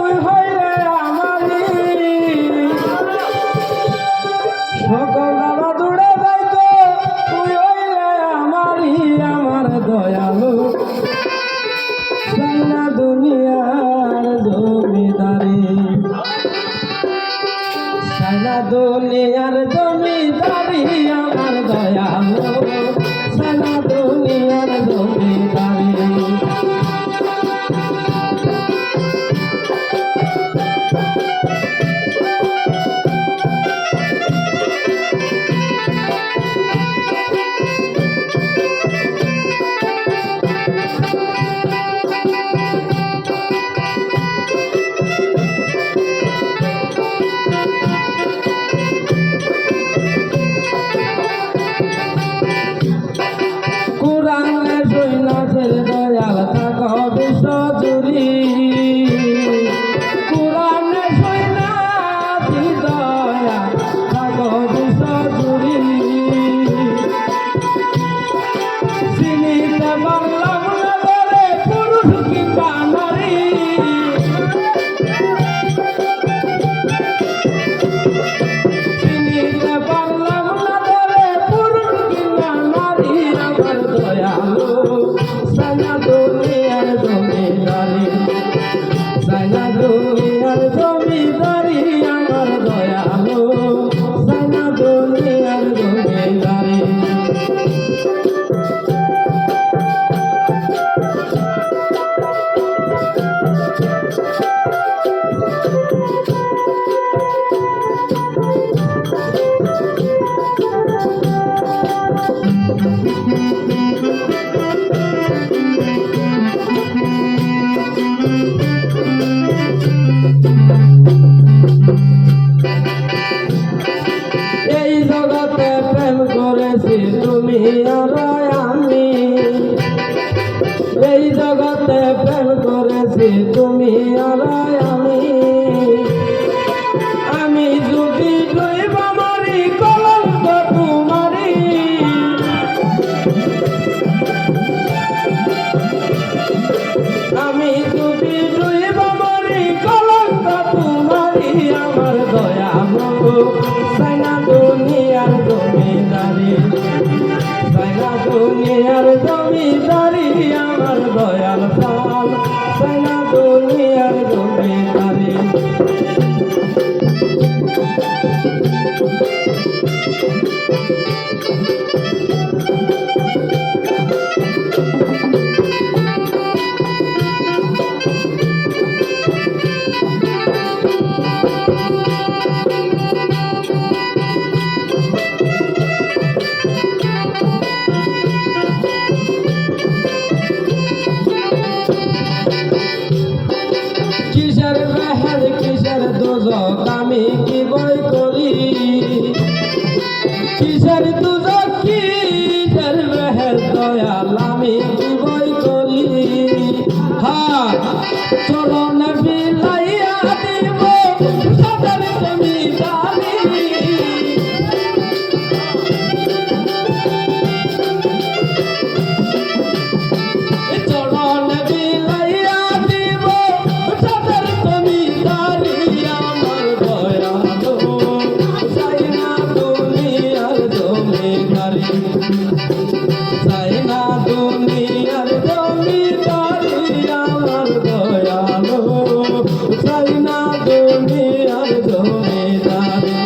তুই হইলে আমারি সকল দাবা দূরে যাইতো তুই হইলে আমারি আমার দয়ালু সাইনা দুনিয়ার জমিদারি সাইনা দুনিয়ার জমিদারি আমার দয়ালু সাইনা দুনিয়ার জমিদারি দয়াল থাক বিশ্ব জুড়ি কুরানে সৈনাথি দয়া থাক বিশ্ব জুড়ি চিনিতে পারলাম না বলে পুরুষ কিংবা নারী চিনিতে পারলাম না বলে পুরুষ কিংবা নারী আমার দয়ালু সাইনা দুনিয়ার জমিদারি সাইনা দুনিয়ার জমিদারি আমার দয়ালু সাইনা দুনিয়ার জমিদারি এই জগতে প্রেম করেছি তুমি আর আমি এই জগতে প্রেম করেছি তুমি আর আমি আমি যদি ডুব মারি কলঙ্ক তোমারি আমি যদি ডুব মারি কলঙ্ক তোমারি আমার দয়ালু সাইনা দুনিয়ার জমিদারি সাইনা দুনিয়ার জমিদারি আমার দয়াল পাল সাইনা দুনিয়ার জমিদারি কিসের মেহের কিসের দুজক আমি কি বই করি কিসের দুজক কিসের মেহের দয়াল আমি কি বই করি হ্যাঁ চরণে বিলাইয়া দিব সাদের জমিদারি চরণে বিলাইয়া দিব সাদের জমিদারি আমার দয়ালু সাইনা দুনিয়ার জমিদারি সাইনা দুনিয়ার জমিদারি আমার দয়ালু সাইনা দুনিয়ার জমিদারি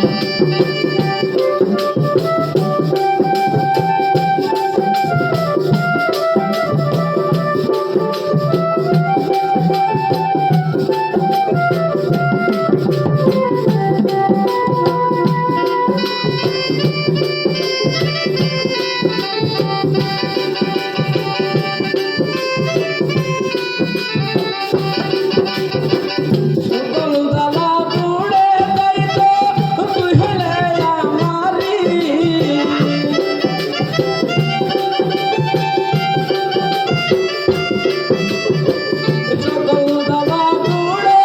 সকল দাবা দূরে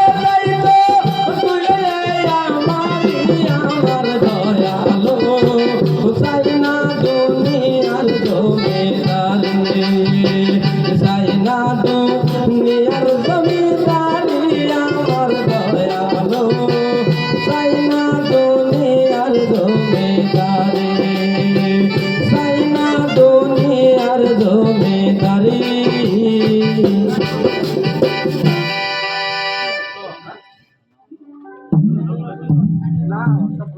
না সব